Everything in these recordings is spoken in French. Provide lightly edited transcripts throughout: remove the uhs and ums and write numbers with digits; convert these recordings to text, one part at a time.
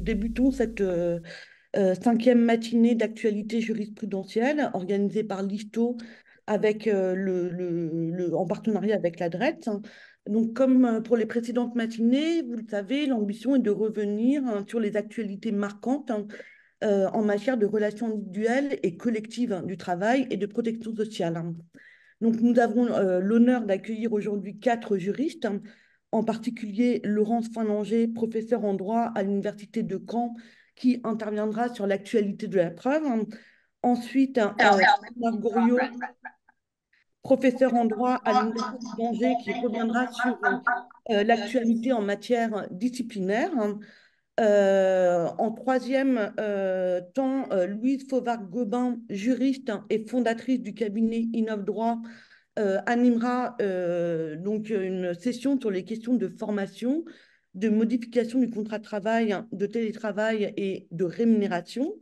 débutons cette cinquième matinée d'actualité jurisprudentielle organisée par l'ISTO avec, en partenariat avec la DRET. Donc, comme pour les précédentes matinées, vous le savez, l'ambition est de revenir sur les actualités marquantes en matière de relations individuelles et collectives du travail et de protection sociale. Donc, nous avons l'honneur d'accueillir aujourd'hui quatre juristes, en particulier Laurence Finlanger, professeure en droit à l'Université de Caen, qui interviendra sur l'actualité de la preuve. Ensuite, Bernard Goriot, professeur en droit à l'Université d'Angers, qui reviendra sur l'actualité en matière disciplinaire. En troisième temps, Louise Fauvard-Gobin, juriste et fondatrice du cabinet Innov Droit, animera donc une session sur les questions de formation, de modification du contrat de travail, de télétravail et de rémunération.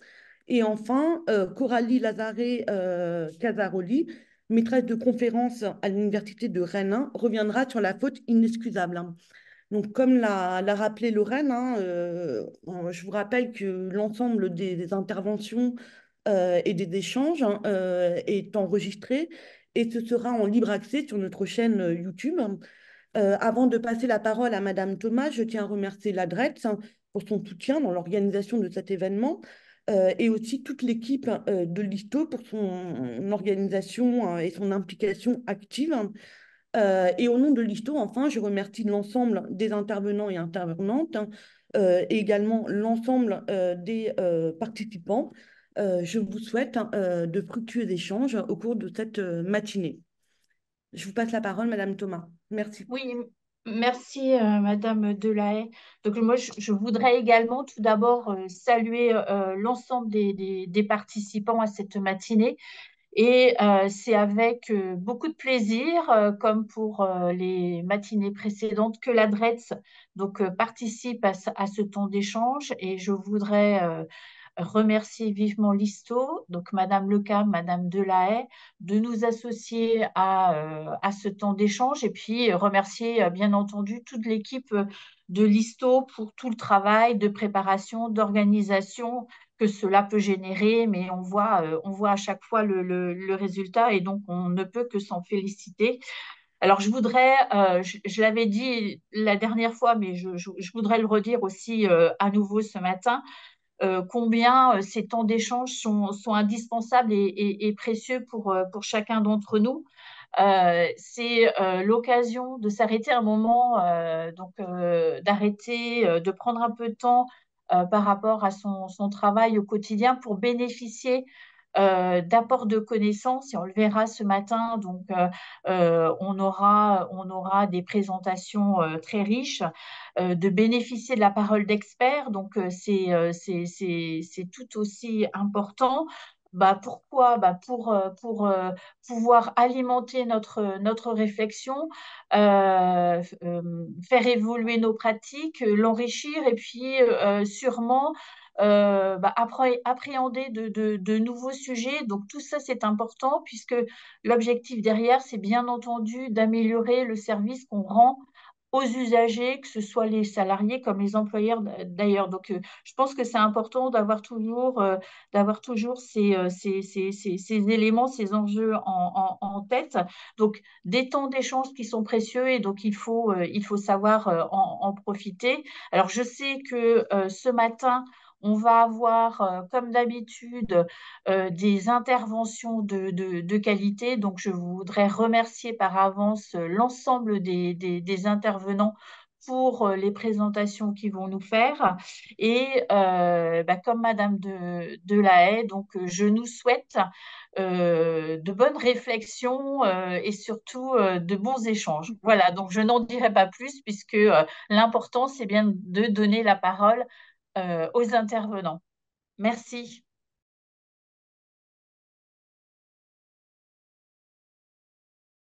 Et enfin, Coralie Lazare-Casaroli, maîtresse de conférence à l'Université de Rennes, reviendra sur la faute inexcusable. Donc, comme l'a rappelé Lorraine, je vous rappelle que l'ensemble des interventions et des échanges est enregistré et ce sera en libre accès sur notre chaîne YouTube. Avant de passer la parole à Madame Thomas, je tiens à remercier l'ADRETS pour son soutien dans l'organisation de cet événement et aussi toute l'équipe de l'ISTO pour son organisation et son implication active. Et au nom de l'ISTO, enfin, je remercie l'ensemble des intervenants et intervenantes et également l'ensemble des participants. Je vous souhaite de fructueux échanges au cours de cette matinée. Je vous passe la parole, Madame Thomas. Merci. Oui, merci Madame Delahaye. Donc moi, je voudrais également tout d'abord saluer l'ensemble des participants à cette matinée. Et c'est avec beaucoup de plaisir, comme pour les matinées précédentes, que l'ADRETS participe à ce temps d'échange. Et je voudrais remercier vivement l'ISTO, donc Madame Lecam, Madame Delahaye, de nous associer à ce temps d'échange et puis remercier bien entendu toute l'équipe de l'ISTO pour tout le travail de préparation, d'organisation que cela peut générer, mais on voit à chaque fois le résultat et donc on ne peut que s'en féliciter. Alors, je voudrais, je l'avais dit la dernière fois, mais je voudrais le redire aussi à nouveau ce matin, combien ces temps d'échange sont indispensables et précieux pour chacun d'entre nous. C'est l'occasion de s'arrêter un moment, d'arrêter, de prendre un peu de temps par rapport à son travail au quotidien pour bénéficier d'apports de connaissances, et on le verra ce matin. On aura des présentations très riches, de bénéficier de la parole d'experts. C'est tout aussi important. Pourquoi? Pour pouvoir alimenter notre réflexion, faire évoluer nos pratiques, l'enrichir et puis sûrement appréhender de nouveaux sujets. Donc tout ça, c'est important puisque l'objectif derrière, c'est bien entendu d'améliorer le service qu'on rend aux usagers, que ce soit les salariés comme les employeurs d'ailleurs. Je pense que c'est important d'avoir toujours ces éléments, ces enjeux en tête. Donc, des temps d'échange qui sont précieux et donc il faut savoir en profiter. Alors, je sais que ce matin, on va avoir, comme d'habitude, des interventions de qualité. Donc, je voudrais remercier par avance l'ensemble des intervenants pour les présentations qu'ils vont nous faire. Et comme Madame Delahaye, je nous souhaite de bonnes réflexions et surtout de bons échanges. Voilà, donc je n'en dirai pas plus puisque l'important, c'est bien de donner la parole aux intervenants. Merci.